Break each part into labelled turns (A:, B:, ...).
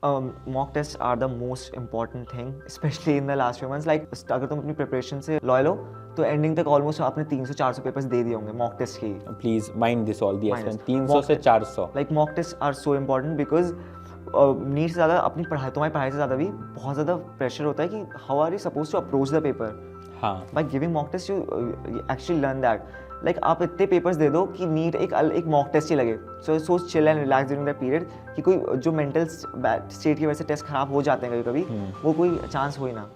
A: Mock test are the most important thing specially in the last few months. Like अगर तुम अपनी preparation से loyal हो तो एंडिंग तक ऑलमोस्ट आपने 300-400 पेपर्स दे दिए होंगे मॉक टेस्ट के ही.
B: Please mind this all the 300
A: Mock
B: से 400.
A: Like mock test are so important because NEET से ज़्यादा अपनी पढ़ाई, तुम्हारी पढ़ाई से ज़्यादा भी बहुत ज़्यादा प्रेशर होता है कि how are you suppose to approach the paper.
B: हाँ,
A: by giving mock test you actually learn that. Like आप इतने पेपर्स दे दो कि नीट एक मॉक टेस्ट ही लगे. So chill and relax during that period कि कोई जो मेंटल स्टेट की वजह से टेस्ट खराब हो जाते हैं कभी कभी, वो कोई चांस हो ही ना.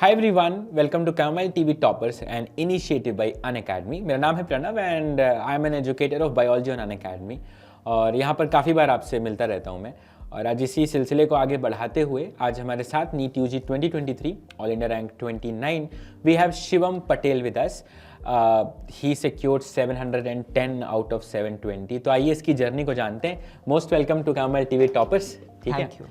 B: Hi everyone, welcome to camel TV toppers and initiative by Unacademy. मेरा नाम है Pranav and I am an educator of biology on Unacademy. और यहाँ पर काफ़ी बार आपसे मिलता रहता हूँ मैं. और आज इसी सिलसिले को आगे बढ़ाते हुए आज हमारे साथ NEET UG 2023 all India rank 29 we have Shivam Patel with us. He secured 710 out of 720. तो आइए इसकी जर्नी को जानते हैं. Most welcome to camel TV toppers. ठीक है,
A: थैंक यू.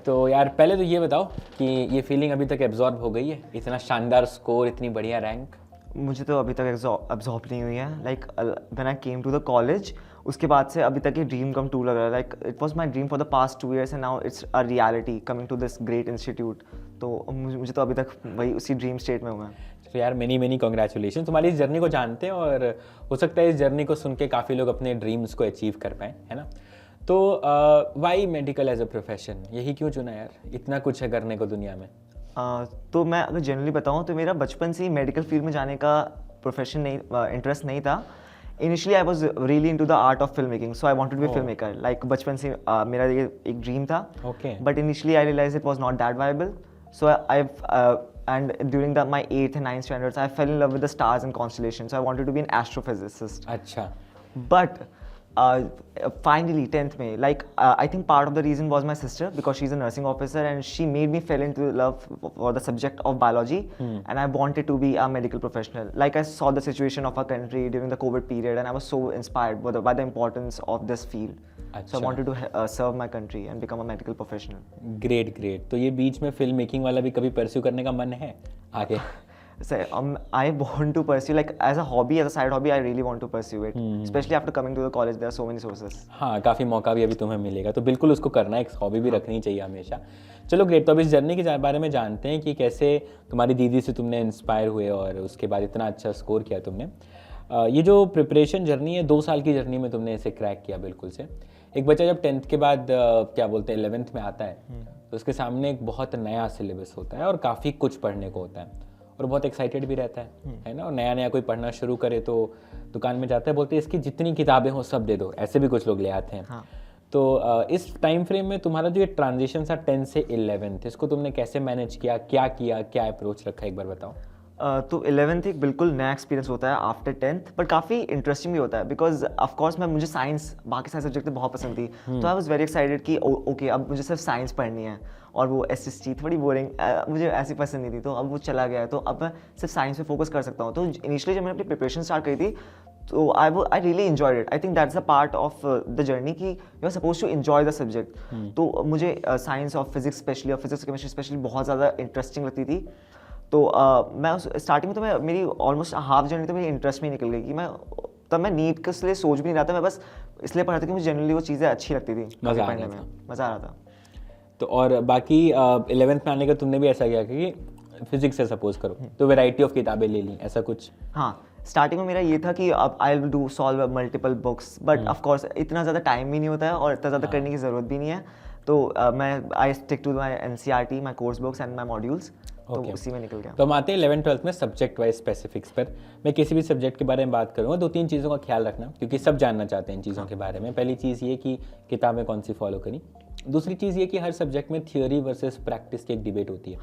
B: तो यार पहले तो ये बताओ कि ये फीलिंग अभी तक एब्जॉर्ब हो गई है, इतना शानदार स्कोर, इतनी बढ़िया रैंक?
A: मुझे तो अभी तक एब्जॉर्ब नहीं हुई है. Like when I came to the college, उसके बाद से अभी तक ये ड्रीम कम टू लग रहा है. Like it was my dream for the past 2 years and now it's a reality coming to this great institute. तो मुझे तो अभी तक वही उसी ड्रीम स्टेट में हूँ मैं.
B: तो यार मेनी कॉन्ग्रेचुलेशन. तुम्हारी इस जर्नी को जानते हैं और हो सकता है इस जर्नी को सुन के काफ़ी लोग अपने ड्रीम्स को अचीव कर पाएँ, है ना. तो why medical as a profession, यही क्यों चुना यार? इतना कुछ है करने को दुनिया में.
A: तो मैं अगर जनरली बताऊँ तो मेरा बचपन से ही मेडिकल फील्ड में जाने का प्रोफेशन नहीं, इंटरेस्ट नहीं था. Initially I was really into the art of film making, so I wanted to be film maker. Like बचपन से मेरा ये एक ड्रीम था.
B: Okay.
A: But initially I realize it was not that viable. So I and during my 8th and 9th standards, I fell in love with the stars and constellations. So I wanted to be an astrophysicist.
B: अच्छा.
A: But finally 10th May, like I think part of the reason was my sister, because she's a nursing officer and she made me fall into love for the subject of biology. And I wanted to be a medical professional. Like I saw the situation of our country during the COVID period and I was so inspired by the importance of this field. So I wanted to serve my country and become a medical professional.
B: Great. तो ये बीच में film making वाला भी कभी pursue करने का मन है आगे?
A: So I want to pursue, like as a hobby, as a side hobby, I really want to pursue it. Especially after coming to the college, there are so many sources.
B: हाँ, काफ़ी मौका भी अभी तुम्हें मिलेगा, तो बिल्कुल उसको करना है. एक हॉबी भी रखनी चाहिए हमेशा. चलो ग्रेट. तो अब इस जर्नी के बारे में जानते हैं कि कैसे तुम्हारी दीदी से तुमने इंस्पायर हुए और उसके बाद इतना अच्छा स्कोर किया तुमने. ये जो प्रिपरेशन जर्नी है, 2 साल की जर्नी में तुमने इसे क्रैक किया बिल्कुल से. एक बच्चा जब 10th के बाद क्या बोलते हैं 11th में आता है तो उसके सामने एक बहुत नया सिलेबस होता है और काफ़ी कुछ पढ़ने को होता है और बहुत एक्साइटेड भी रहता है ना. और नया कोई पढ़ना शुरू करे तो दुकान में जाता है, बोलते हैं इसकी जितनी किताबें हो सब दे दो. ऐसे भी कुछ लोग ले आते हैं.
A: हाँ.
B: तो इस टाइम फ्रेम में तुम्हारा जो ये ट्रांजिशन था 10 से 11th, इसको तुमने कैसे मैनेज किया, क्या अप्रोच रखा, एक बार बताओ.
A: तो 11th एक बिल्कुल नया एक्सपीरियंस होता है आफ्टर 10th, बट काफ़ी इंटरेस्टिंग भी होता है बिकॉज ऑफकोर्स मुझे साइंस, बाकी सारे सब्जेक्ट बहुत पसंद थी. तो आई वॉज वेरी एक्साइटेड कि ओके अब मुझे सिर्फ साइंस पढ़नी है. और वो SST थोड़ी बोरिंग, मुझे ऐसी पसंद नहीं थी. तो अब वो चला गया है तो अब मैं सिर्फ साइंस पे फोकस कर सकता हूँ. तो इनिशियली जब मैंने अपनी प्रिपरेशन स्टार्ट करी थी तो I really enjoyed it. I think that's a part of the journey कि you are suppose to enjoy the subject. तो मुझे साइंस और फिजिक्स स्पेशली और फिजिक्स केमिस्ट्री स्पेशली बहुत ज़्यादा इंटरेस्टिंग लगती थी. तो मैं उस स्टार्टिंग में तो मेरी ऑलमोस्ट हाफ जर्नी तो मेरी इंटरेस्ट में निकल गई कि मैं नीट के लिए सोच भी नहीं रहा था. मैं बस इसलिए पढ़ा था कि मुझे जनरली वो चीज़ें अच्छी लगती थी, पढ़ने में मज़ा आ रहा था.
B: तो और बाकी 11th में आने का तुमने भी ऐसा किया कि फिजिक्स से सपोज करो तो वैरायटी ऑफ किताबें ले ली, ऐसा कुछ?
A: हाँ, स्टार्टिंग में मेरा ये था कि अब आई will do solve multiple books, but of course इतना ज़्यादा टाइम भी नहीं होता है और इतना ज़्यादा करने की ज़रूरत भी नहीं है. तो मैं I stick to my NCERT, my course books and my modules. तो उसी में निकल गया.
B: तो हम आते हैं 11th-12th में सब्जेक्ट वाइज स्पेसिफिक्स पर. मैं किसी भी सब्जेक्ट के बारे में बात करूँगा 2-3 चीज़ों का ख्याल रखना क्योंकि सब जानना चाहते हैं इन चीज़ों के बारे में. पहली चीज़ ये कि किताबें कौन सी फॉलो करी. दूसरी चीज़ ये कि हर सब्जेक्ट में थियोरी वर्सेस प्रैक्टिस की एक डिबेट होती है.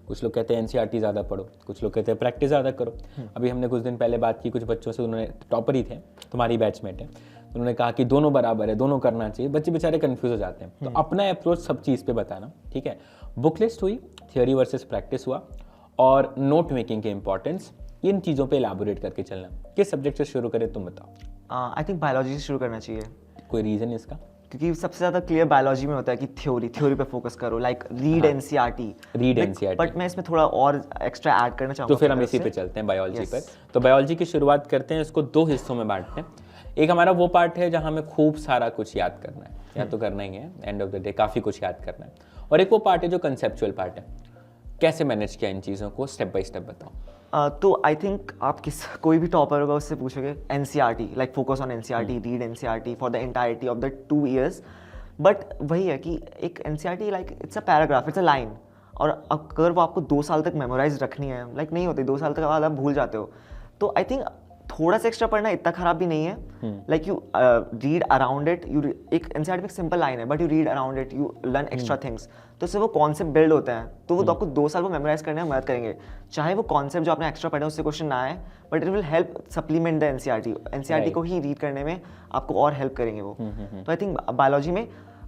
B: कुछ लोग कहते हैं NCERT ज़्यादा पढ़ो, कुछ लोग कहते हैं प्रैक्टिस ज़्यादा करो. अभी हमने कुछ दिन पहले बात की कुछ बच्चों से, उन्होंने टॉपर ही थे, तुम्हारी बैचमेट है, उन्होंने कहा कि दोनों बराबर है, दोनों करना चाहिए. बच्चे बेचारे कंफ्यूज हो जाते हैं. तो अपना अप्रोच सब चीज़ पे बताना, ठीक है. बुक लिस्ट हुई, थियोरी वर्सेस प्रैक्टिस हुआ और नोट मेकिंग के इंपॉर्टेंस, इन चीज़ों पे इलाबोरेट करके चलना. किस सब्जेक्ट से शुरू करें तुम बताओ.
A: आई थिंक बायोलॉजी से शुरू करना चाहिए.
B: कोई रीज़न इसका?
A: क्योंकि सबसे ज़्यादा क्लियर बायोलॉजी में होता है कि थ्योरी पे फोकस करो, like read NCERT,
B: read NCERT.
A: But मैं इसमें थोड़ा और एक्स्ट्रा ऐड करना चाहूँगा।
B: तो फिर हम इसी पे चलते हैं, बायोलॉजी
A: Yes.
B: पर। तो बायोलॉजी की शुरुआत करते हैं, इसको 2 हिस्सों में बांटते हैं। एक हमारा वो पार्ट है जहाँ हमें खूब सारा कुछ याद करना है, या तो करना ही है, एंड ऑफ द डे काफ़ी कुछ याद करना है। और एक वो पार्ट है जो कंसेप्चुअल पार्ट है, कैसे मैनेज किया इन चीज़ों को, स्टेप बाय स्टेप बताओ।
A: तो आई थिंक आप कोई भी टॉपर होगा उससे पूछोगे NCERT, like focus on NCERT, read NCERT for the entirety of the 2 years। But वही है कि एक NCERT like it's a paragraph, it's a line, और अगर वो आपको 2 साल तक मेमोराइज रखनी है, लाइक नहीं होती, 2 साल तक बाद आप भूल जाते हो। तो आई थिंक थोड़ा सा एक्स्ट्रा पढ़ना इतना खराब भी नहीं है। Like you read around it, you एक एनसीईआरटी में एक सिंपल लाइन है, but you read around it, you learn extra things, तो उससे वो कॉन्सेप्ट बिल्ड होते हैं, तो वो आपको 2 साल वो मेमोराइज करने में मदद करेंगे। चाहे वो कॉन्सेप्ट जो आपने एक्स्ट्रा पढ़े उससे क्वेश्चन ना आए, but it will help supplement the NCERT को ही रीड करने में आपको और हेल्प करेंगे वो। तो आई थिंक बायोलॉजी में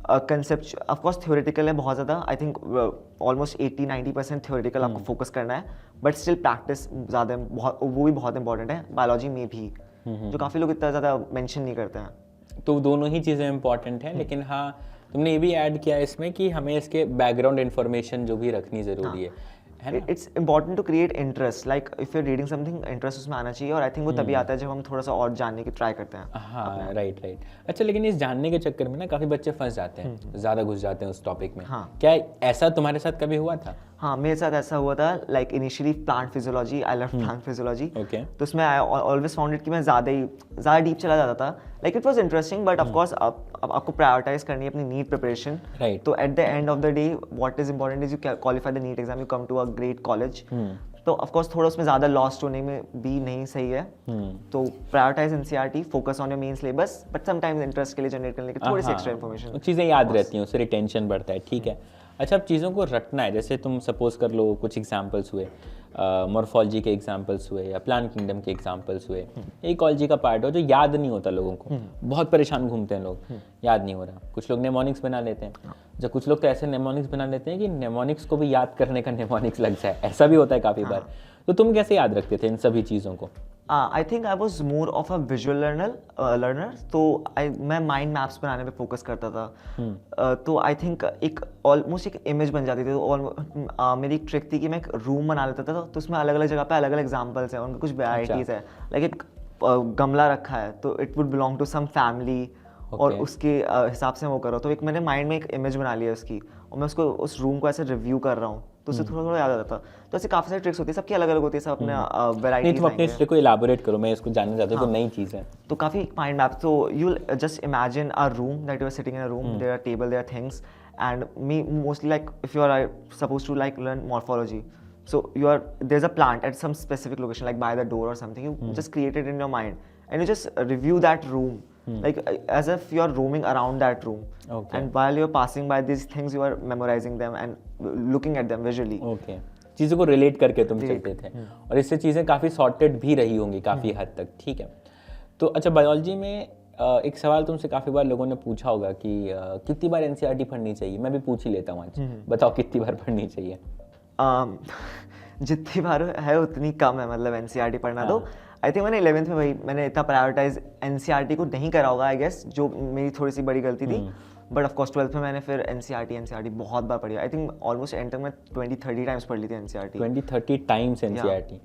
A: कंसेप्ट ऑफ कोर्स थ्योरेटिकल है बहुत ज़्यादा, आई थिंक ऑलमोस्ट 80-90% थ्योरेटिकल आपको फोकस करना है, बट स्टिल प्रैक्टिस ज़्यादा बहुत, वो भी बहुत इंपॉर्टेंट है बायोलॉजी में भी, जो काफ़ी लोग इतना ज़्यादा मेंशन नहीं करते हैं।
B: तो दोनों ही चीज़ें इंपॉर्टेंट हैं, लेकिन हाँ तुमने ये भी ऐड किया इसमें कि हमें इसके बैकग्राउंड इन्फॉर्मेशन जो भी रखनी ज़रूरी है ना?
A: It's important to create interest, like if you are reading something, interest उसमें आना चाहिए, और आई थिंक वो तभी आता है जब हम थोड़ा सा और जानने की ट्राई करते हैं।
B: हाँ, राइट। अच्छा, लेकिन इस जानने के चक्कर में ना काफ़ी बच्चे फंस जाते हैं, ज़्यादा घुस जाते हैं उस टॉपिक में।
A: हाँ।
B: क्या ऐसा तुम्हारे साथ कभी हुआ था?
A: हाँ, मेरे साथ ऐसा हुआ था, like initially plant physiology, I love plant physiology.
B: Okay.
A: तो उसमें आई ऑलवेज फाउंड इट कि मैं ज़्यादा डीप चला जाता था, like it was interesting, but of course अब आपको प्रायोरिटाइज करनी है अपनी नीट प्रिपरेशन।
B: Right.
A: तो at the end of the day what is important is you qualify the NEET exam, you come to a great college. तो of course थोड़ा उसमें ज़्यादा लॉस्ट होने में भी नहीं सही है। तो prioritize NCERT, focus on your main syllabus, but sometimes interest के लिए जनरेट करने के थोड़ी सी एक्स्ट्रा इन्फॉर्मेशन,
B: चीज़ें याद रहती हैं, उससे रिटेंशन बढ़ता है, ठीक है। अच्छा, अब चीज़ों को रटना है, जैसे तुम सपोज कर लो कुछ एग्जांपल्स हुए, मॉर्फोलॉजी के एग्जांपल्स हुए या प्लांट किंगडम के एग्जांपल्स हुए, इकोलॉजी का पार्ट हो जो याद नहीं होता लोगों को, बहुत परेशान घूमते हैं लोग, याद नहीं हो रहा। कुछ लोग नेमोनिक्स बना लेते हैं, जब कुछ लोग तो ऐसे नेमोनिक्स बना लेते हैं कि नेमोनिक्स को भी याद करने का नेमोनिक्स लग जाए, ऐसा भी होता है काफ़ी बार। तो तुम कैसे याद रखते थे इन सभी चीज़ों को?
A: I think I was more of a visual learner, तो मैं माइंड मैप्स बनाने पे फोकस करता था। तो आई थिंक एक ऑलमोस्ट एक इमेज बन जाती थी। तो मेरी एक ट्रिक थी कि मैं एक रूम बना लेता था, तो उसमें अलग अलग जगह पे अलग अलग एग्जाम्पल्स हैं, उनकी कुछ वेराइटीज़ है, लाइक एक गमला रखा है तो it would belong to some family, और उसके हिसाब से वो करो। तो एक मैंने माइंड में एक इमेज बना लिया उसकी, और मैं उसको उस रूम को ऐसे रिव्यू कर रहा हूँ, तो उससे थोड़ा थोड़ा याद आ जाता। तो ऐसे काफ़ी सारी ट्रिक्स होती है, सबकी अलग अलग होती है, सब अपने
B: नहीं, तुम अपने इसलिए को इलाबोरेट करो, मैं इसको जानना चाहता हूँ, तो नई चीज़ है।
A: तो काफ़ी माइंड मैप, तो you just imagine a room that you are sitting in a room, there are table, there are things, and me mostly like if you are suppose to like learn morphology, so there's a plant at some specific location, like by the door or something, you just create it in your mind and you just review that room, like as if you're roaming around that room.
B: Okay.
A: And while you're passing by these things, you are memorizing them and looking at them visually.
B: Okay, चीज़ों को relate करके तुम चलते थे, और इससे चीज़ें काफ़ी सॉर्टेड भी रही होंगी काफ़ी हद तक, ठीक है। तो अच्छा, बायोलॉजी में एक सवाल तुमसे काफ़ी बार लोगों ने पूछा होगा कि कितनी बार एनसीईआरटी पढ़नी चाहिए। मैं भी पूछ ही लेता हूँ आज, बताओ कितनी बार पढ़नी चाहिए?
A: जितनी बार है उतनी कम है, मतलब एनसीईआरटी पढ़ना। तो आई थिंक मैंने 11th में मैंने इतना प्रायोरिटाइज एनसीईआरटी को नहीं करा होगा, आई गेस, जो मेरी थोड़ी सी बड़ी गलती थी। बट ऑफ कोर्स 12th में मैंने फिर एनसीईआरटी बहुत बार पढ़ी। आई थिंक ऑलमोस्ट एंड तक मैं 20-30 टाइम्स पढ़ ली थी एनसीईआरटी।
B: 20-30 times NCERT,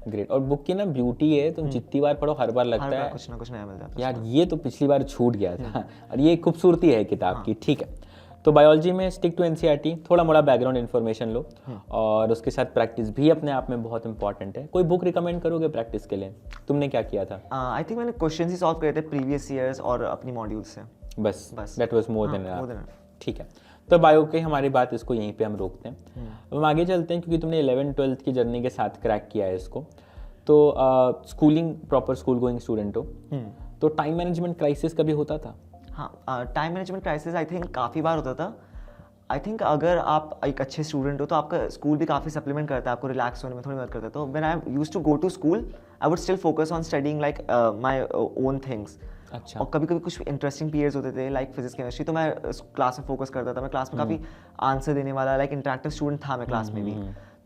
B: great. और बुक की ना ब्यूटी है, तुम जितनी बार पढ़ो हर बार लगता है
A: कुछ ना कुछ नया मिल जाता है
B: यार, ये तो पिछली बार छूट गया था, और ये खूबसूरती है किताब की, ठीक है। तो बायोलॉजी में स्टिक टू एनसीईआरटी, थोड़ा मोड़ा बैकग्राउंड इन्फॉर्मेशन लो, और उसके साथ प्रैक्टिस भी अपने आप में बहुत इंपॉर्टेंट है। कोई बुक रिकमेंड करोगे प्रैक्टिस के लिए? तुमने क्या किया था?
A: आई थिंक मैंने क्वेश्चंस ही सॉल्व करे थे प्रीवियस ईयर्स और अपनी मॉड्यूल से,
B: बस
A: बस।
B: That was more than
A: more than
B: enough, ठीक है। तो बायो की हमारी बात, इसको यहीं पे हम रोकते हैं। अब हम आगे चलते हैं, क्योंकि तुमने 11th-12th की जर्नी के साथ क्रैक किया है इसको। तो schooling, proper school going student हो, तो टाइम मैनेजमेंट क्राइसिस कभी होता था?
A: हाँ, time management crisis I think काफ़ी बार होता था। आई थिंक अगर आप एक अच्छे स्टूडेंट हो तो आपका स्कूल भी काफ़ी सप्लीमेंट करता है, आपको रिलैक्स होने में थोड़ी मदद करता है। तो when I used to go to school, I would still focus on studying like my own things.
B: अच्छा।
A: और कभी कभी कुछ इंटरेस्टिंग पीरियड्स होते थे, लाइक फिजिक्स केमिस्ट्री, तो मैं क्लास में फोकस करता था। मैं क्लास में काफ़ी आंसर देने वाला, लाइक इंटरेक्टिव स्टूडेंट था मैं क्लास में भी।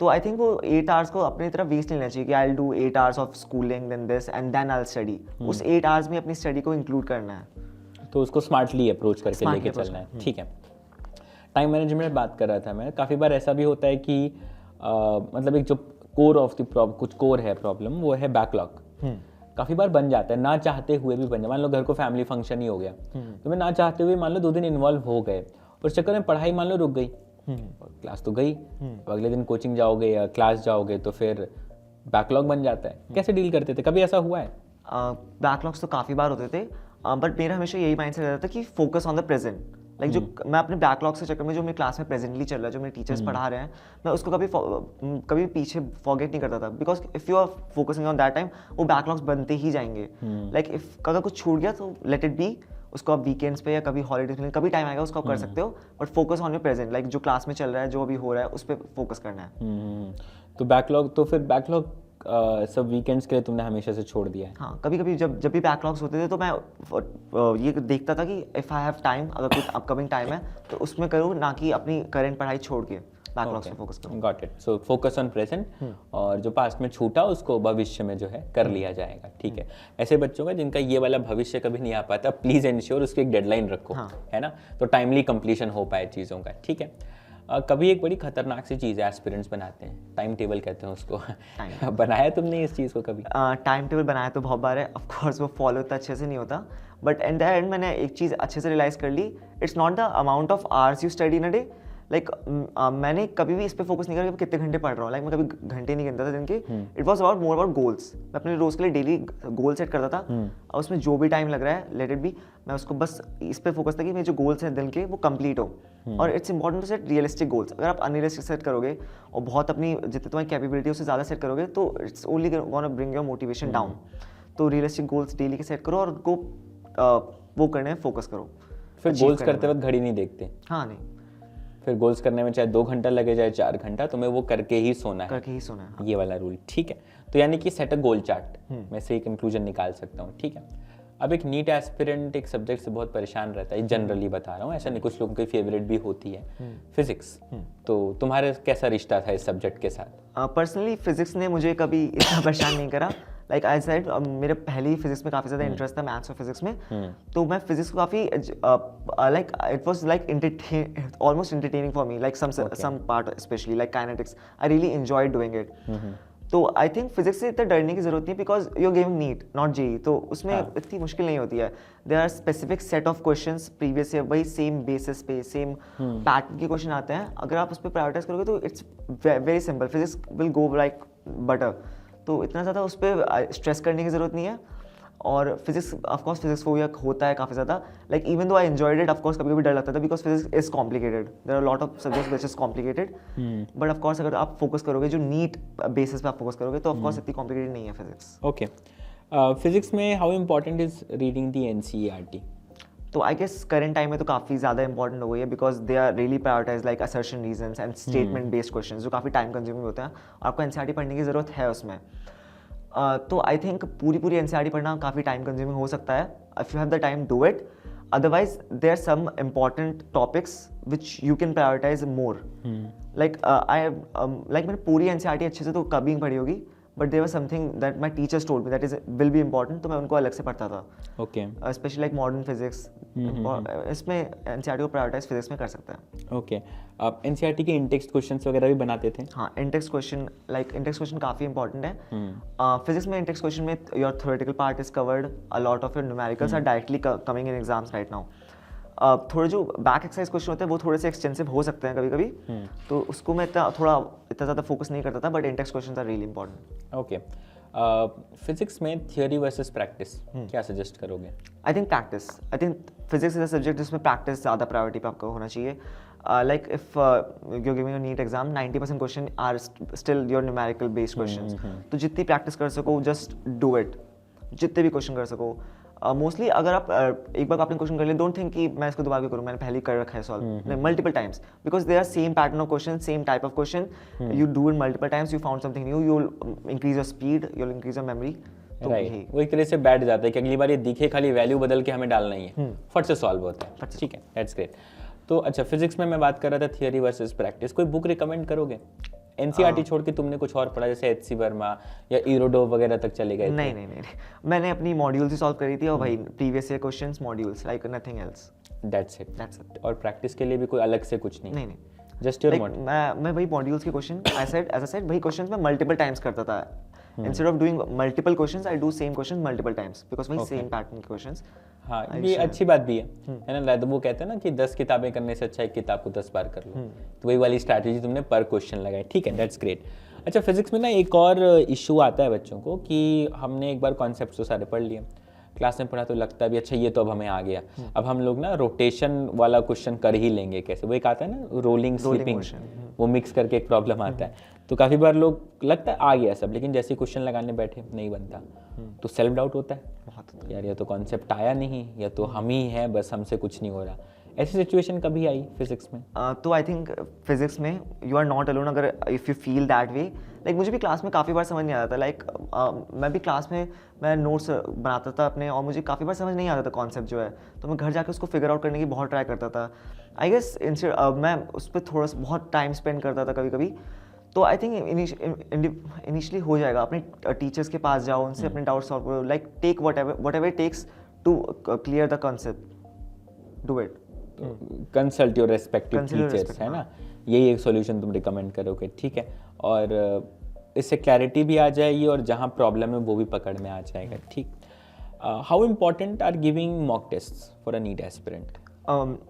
A: तो आई थिंक वो 8 आवर्स को अपनी तरफ वेस्ट नहीं लेना चाहिए कि I will do 8 hours of schooling then this and then I will study. उस 8 आवर्स में अपनी स्टडी को इंक्लूड करना है।
B: तो उसको स्मार्टली अप्रोच करके
A: Smartly
B: लेके
A: approach
B: चलना है, ठीक है। टाइम मैनेजमेंट बात कर रहा था मैं, काफ़ी बार ऐसा भी होता है कि मतलब एक जो कोर ऑफ द प्रॉब्लम, कुछ कोर है प्रॉब्लम, वो है बैकलॉग। काफ़ी बार बन जाता है, ना चाहते हुए भी बन जाए। मान लो घर को फैमिली फंक्शन ही हो गया, तो मैं ना चाहते हुए मान लो 2 दिन इन्वॉल्व हो गए, और चक्कर में पढ़ाई मान लो रुक गई, और क्लास तो गई, अब अगले दिन कोचिंग जाओगे या क्लास जाओगे तो फिर बैकलॉग बन जाता है। कैसे डील करते थे, कभी ऐसा हुआ है?
A: बैकलॉग्स तो काफ़ी बार होते थे, बट मेरा हमेशा यही माइंडसेट रहता था कि focus on the present. Like जो मैं अपने बैकलॉग्स के चक्कर में जो मेरी क्लास में प्रेजेंटली चल रहा है, जो मेरे टीचर्स पढ़ा रहे हैं, मैं उसको कभी पीछे फॉरगेट नहीं करता था, because if you are focusing on that time, वो बैकलॉग्स बनते ही जाएंगे। लाइक इफ अगर कुछ छूट गया तो लेट इट बी, उसको आप वीकेंड्स पे या कभी हॉलीडेज में कभी टाइम आएगा उसको आप कर सकते हो, but focus on your present. Like जो क्लास में चल रहा है, जो अभी हो रहा है, उस पर फोकस करना है।
B: तो बैकलॉग, तो फिर बैकलॉग सब वीकेंड्स के लिए तुमने हमेशा से छोड़ दिया है?
A: हाँ, कभी कभी जब भी बैकलॉग्स होते थे तो मैं ये देखता था कि इफ़ आई हैव टाइम, अगर कुछ अपकमिंग टाइम है तो उसमें करूँ, ना कि अपनी करंट पढ़ाई छोड़ के बैकलॉग्स पे फोकस करूँ।
B: Got it. So focus on present, और जो पास्ट में छूटा उसको भविष्य में जो है कर लिया जाएगा, ठीक है। ऐसे बच्चों का जिनका ये वाला भविष्य कभी नहीं आ पाता, प्लीज एंश्योर उसकी एक डेडलाइन रखो, है ना, तो टाइमली कंप्लीशन हो पाए चीज़ों का, ठीक है। कभी एक बड़ी खतरनाक सी चीज़ है, एस्पिरेंट्स बनाते हैं, टाइम टेबल कहते हैं उसको। बनाया तुमने इस चीज़ को कभी?
A: टाइम टेबल बनाया तो बहुत बार है, ऑफ कोर्स वो फॉलो इतना अच्छे से नहीं होता, बट एट द एंड मैंने एक चीज़ अच्छे से रियलाइज़ कर ली, it's not the amount of hours you study in a day. Like मैंने कभी भी इस पे फोकस नहीं करा कि कितने घंटे पढ़ रहा हूँ, लाइक मैं कभी घंटे नहीं गिनता था दिन के। It was about more about goals. मैं अपने रोज़ के लिए डेली गोल सेट करता था, और उसमें जो भी टाइम लग रहा है लेट इट बी, मैं उसको बस इस पे फोकस था कि मेरे जो गोल्स हैं दिन के वो कंप्लीट हो। और it's important to set realistic goals. अगर आप अनरियलिस्टिक सेट करोगे और बहुत अपनी जितनी तुम्हारी कैपेबिलिटी उससे ज़्यादा सेट करोगे तो it's only gonna bring your motivation down. तो रियलिस्टिक गोल्स डेली के सेट करो और उनको वो करने में फोकस करो।
B: फिर गोल्स करते वक्त घड़ी नहीं देखते?
A: हाँ, नहीं,
B: फिर गोल्स करने में चाहे 2 घंटा लगे चाहे 4 घंटा, तुम्हें वो करके ही सोना है,
A: करके ही सोना है। हाँ।
B: ये वाला रूल, ठीक है। तो यानी कि सेट अ गोल चार्ट, मैं से कंक्लूजन निकाल सकता हूँ, ठीक है। अब एक नीट एस्पिरेंट एक सब्जेक्ट से बहुत परेशान रहता है, जनरली बता रहा हूँ, ऐसा नहीं, कुछ लोगों की फेवरेट भी होती है, फिजिक्स। तो तुम्हारा कैसा रिश्ता था इस सब्जेक्ट के साथ?
A: पर्सनली फिजिक्स ने मुझे कभी इतना परेशान नहीं करा। लाइक आई सेड, मेरे पहले ही फिजिक्स में काफ़ी ज़्यादा इंटरेस्ट था, मैथ्स और फिजिक्स में। तो मैं फिजिक्स को काफ़ी like it was like almost entertaining for me, like some part specially like kinetics, I really enjoyed doing it. तो आई थिंक फिजिक्स से इतना डरने की जरूरत नहीं, because you are giving NEET not JEE, तो उसमें इतनी मुश्किल नहीं होती है। There are specific set of questions previous year, वही सेम बेसिस पे सेम पैटर्न के क्वेश्चन आते हैं। अगर आप उस पर प्रायोरिटाइज करोगे तो it's very simple, physics will go like butter. तो इतना ज़्यादा उस पर स्ट्रेस करने की ज़रूरत नहीं है। और फिजिक्स ऑफकोर्स फिजिक्स फोबिया होता है काफ़ी ज़्यादा, like even though I enjoyed it, of course कभी कभी डर लगता था because physics is complicated, there are lot of subjects which is complicated, but of course अगर आप फोकस करोगे जो नीट बेसिस पे आप फोकस करोगे तो ऑफकोर्स इतनी कॉम्प्लिकेटेड नहीं है फिजिक्स।
B: ओके, फिजिक्स में how important is reading the NCERT?
A: तो आई गेस करंट टाइम में तो काफ़ी ज़्यादा इंपॉर्टेंट हो गई है, because they are really prioritize like assertion reasons and statement based question, जो काफ़ी टाइम कंज्यूमिंग होते हैं और आपको एनसीईआरटी पढ़ने की ज़रूरत है उसमें। तो आई थिंक पूरी एनसीईआरटी पढ़ना काफ़ी टाइम कंज्यूमिंग हो सकता है। If you have the time do it, otherwise there are some important topics which you can prioritize more. Like मैंने पूरी एनसीईआरटी अच्छे से तो कभी नहीं पढ़ी होगी, but there was something that my teachers told me that is will be important, तो मैं उनको अलग से पढ़ता था।
B: Okay,
A: specially like modern physics, इसमें एनसीईआरटी को प्रायोरिटाइज फिजिक्स में कर सकता है।
B: ओके, आप एनसीईआरटी के इंटेक्स्ट क्वेश्चंस वगैरह भी बनाते थे?
A: हाँ, इंटेक्स्ट क्वेश्चन काफ़ी इंपॉर्टेंट है। फिजिक्स में इंटेक्स्ट क्वेश्चन में your theoretical part is covered, a lot of your numericals are directly coming in exams right now. थोड़े जो बैक एक्सरसाइज क्वेश्चन होते हैं वो थोड़े से एक्सटेंसिव हो सकते हैं कभी कभी, तो उसको मैं इतना ज़्यादा फोकस नहीं करता था, but intext question are really important.
B: Okay, physics में थियोरी वर्सेस प्रैक्टिस क्या सजेस्ट करोगे?
A: I think practice. I think physics is a subject जिसमें प्रैक्टिस ज़्यादा प्रायोरिटी पे आपको होना चाहिए। Like if you giving a NEET exam, 90% question are still your numerical based questions, तो जितनी प्रैक्टिस कर सको जस्ट डू इट, जितने भी क्वेश्चन कर सको। मोस्टली अगर आप एक बार आपने क्वेश्चन कर लिया, डोंट थिंक कि मैं इसको दोबारा क्यों करूँ, मैंने पहले ही कर रखा है solve, multiple times, because they are same pattern of question, same type of question, you do it multiple times, you found something new, you will increase your speed, you will increase your memory.
B: Right, वो एक तरह से बैठ जाता है कि अगली बार ये दिखे, खाली वैल्यू बदल के हमें डालना ही है, फट से सॉल्व होता है। ठीक है, दैट्स ग्रेट। तो अच्छा, फिजिक्स में मैं बात कर रहा था थियोरी वर्सेस प्रैक्टिस, कोई बुक रिकमेंड करोगे एनसीईआरटी छोड़ के तुमने कुछ और पढ़ा, जैसे एचसी वर्मा या इरोडो वगैरह तक चले गए थे?
A: नहीं, मैंने अपनी मॉड्यूल्स ही सॉल्व करी थी और भाई previous year questions modules, like nothing else.
B: That's it. और प्रैक्टिस के लिए भी कोई अलग से कुछ नहीं?
A: नहीं,
B: जस्ट योर
A: like, मैं वही मॉड्यूल्स के क्वेश्चन एज आई सेड वही क्वेश्चंस मैं मल्टीपल टाइम्स करता था। Instead of doing multiple questions I do same question multiple times because वही सेम पैटर्न के क्वेश्चंस।
B: हाँ, ये अच्छी बात भी है ना। वो कहते हैं ना कि 10 किताबें करने से अच्छा एक किताब को 10 बार कर लो, तो वही वाली स्ट्रैटेजी तुमने पर क्वेश्चन लगाई, ठीक है, दैट्स ग्रेट। अच्छा, फिजिक्स में ना एक और इशू आता है बच्चों को कि हमने एक बार कॉन्सेप्ट तो सारे पढ़ लिए, क्लास में पढ़ा तो लगता है भी अच्छा ये तो अब हमें आ गया, अब हम लोग ना रोटेशन वाला क्वेश्चन कर ही लेंगे कैसे, वो एक आता है ना रोलिंग स्लीपिंग, वो मिक्स करके एक प्रॉब्लम आता है। तो काफ़ी बार लोग लगता है आ गया सब, लेकिन जैसे क्वेश्चन लगाने बैठे नहीं बनता, तो सेल्फ डाउट होता है, यार या तो कॉन्सेप्ट आया नहीं या तो हम ही हैं बस, हमसे कुछ नहीं हो रहा। ऐसी सिचुएशन कभी आई फिजिक्स में?
A: तो आई थिंक फिजिक्स में यू आर नॉट अलोन। अगर if you feel that way, like मुझे भी क्लास में काफ़ी बार समझ नहीं आता था, लाइक मैं भी क्लास में मैं नोट्स बनाता था अपने और मुझे काफ़ी बार समझ नहीं आता था कॉन्सेप्ट जो है, तो मैं घर जाकर उसको फिगर आउट करने की बहुत ट्राई करता था। आई गेस मैं उस पर थोड़ा सा बहुत टाइम स्पेंड करता था कभी कभी। तो आई थिंक इनिशियली हो जाएगा। अपने टीचर्स के पास जाओ, उनसे अपने डाउट सॉल्व करो, like take whatever it takes to clear the concept, do it.
B: Consult your respective teachers, है ना, यही एक सॉल्यूशन तुम रिकमेंड करोगे, ठीक है। और इससे क्लैरिटी भी आ जाएगी और जहाँ प्रॉब्लम है वो भी पकड़ में आ जाएगा, ठीक। How important are giving mock test for a NEET aspirant?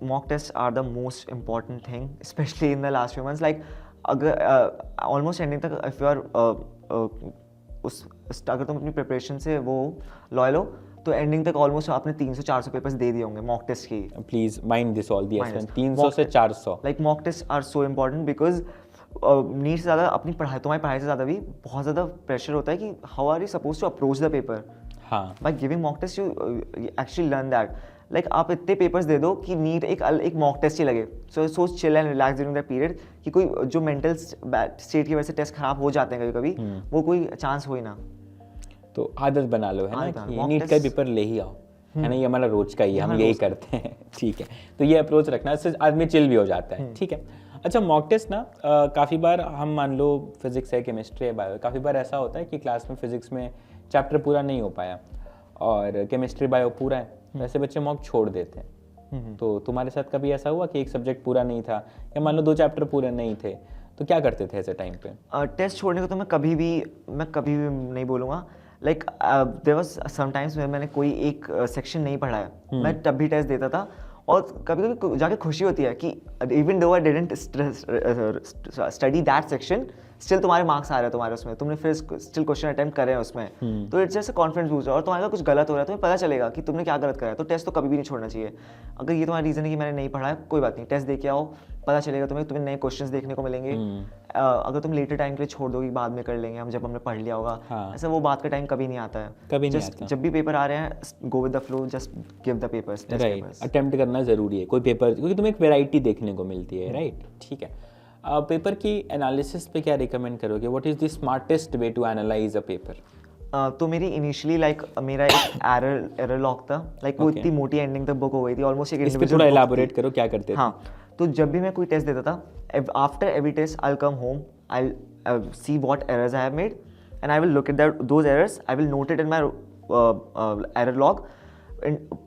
A: Mock tests are the most important thing, especially in the last few months. Like अगर almost ending तक if you are अगर तुम अपनी प्रिपरेशन से वो लॉयल हो तो ending तक ऑलमोस्ट आपने 300-400 पेपर्स दे दिए होंगे मॉक टेस्ट की।
B: Please mind this all the aspirant, 300 से 400।
A: Like mock test are so important because NEET से ज़्यादा अपनी पढ़ाई, तुम्हारी पढ़ाई से ज़्यादा भी बहुत ज़्यादा प्रेशर होता है कि how are you suppose to approach the paper.
B: हाँ,
A: by giving mock test you actually learn that. Like आप इतने पेपर्स दे दो कि नीट एक मॉक टेस्ट ही लगे। So chill and relax during that period कि कोई जो मेंटल स्टेट की वजह से टेस्ट खराब हो जाते हैं कभी कभी, वो कोई चांस हो ही ना।
B: तो आदत बना लो, है ना, कि नीट का पेपर ले ही आओ, है ना, ये हमारा रोज का ही, हम यही करते हैं, ठीक है। तो ये अप्रोच रखना, इससे आदमी चिल भी हो जाता है, ठीक है। अच्छा, मॉक टेस्ट ना काफ़ी बार हम मान लो फिजिक्स है, केमिस्ट्री है, बायो, काफ़ी बार ऐसा होता है कि क्लास में फिजिक्स में चैप्टर पूरा नहीं हो पाया और केमिस्ट्री बायो पूरा है, वैसे बच्चे मॉक छोड़ देते हैं। तो तुम्हारे साथ कभी ऐसा हुआ कि एक सब्जेक्ट पूरा नहीं था या मान लो 2 चैप्टर पूरे नहीं थे, तो क्या करते थे ऐसे टाइम पे?
A: टेस्ट छोड़ने को तो मैं कभी भी नहीं बोलूँगा। लाइक देयर वाज समटाइम्स मैंने कोई एक सेक्शन नहीं पढ़ा है, मैं तब भी टेस्ट देता था और कभी कभी जाके खुशी होती है कि even though I didn't study that section, still तुम्हारे मार्क्स आ रहे हैं तुम्हारे उसमें, तुमने फिर स्टिल क्वेश्चन अटेम्प्ट कर रहे हैं उसमें, तो इट्स जस्ट कॉन्फिडेंस बूस्ट। और तुम्हारा कुछ गलत हो रहा है तुम्हें पता चलेगा कि तुमने क्या गलत करा है, तो टेस्ट तो कभी भी नहीं छोड़ना चाहिए। अगर ये तुम्हारा रीज़न है कि मैंने नहीं पढ़ा है, कोई बात नहीं, टेस्ट दे के आओ, पता चलेगा तुम्हें नए क्वेश्चंस देखने को मिलेंगे। अगर तुम लेटर टाइम के लिए छोड़ दोगे बाद में कर लेंगे हम जब हमने पढ़ लिया होगा, ऐसा वो बात का टाइम कभी नहीं आता है,
B: कभी नहीं आता।
A: जब भी पेपर आ रहे हैं go with the flow, just give the papers.
B: Right, attempt करना ज़रूरी है कोई पेपर, क्योंकि तुम्हें एक वैरायटी देखने को मिलती है, राइट, ठीक है। पेपर की एनालिसिस पे क्या रिकमेंड करोगे? What is the smartest way to analyze a paper?
A: तो मेरी इनिशियली मेरा एक एरर लॉग था, वो इतनी मोटी एंडिंग तक बुक हो गई थी ऑलमोस्ट। एक
B: इंडिविजुअल थोड़ा एलाबोरेट करो क्या करते थे?
A: हाँ, तो जब भी मैं कोई टेस्ट देता था, after every test I will come home, I will see what errors I have made and I will look at those errors, I will note it in my error log,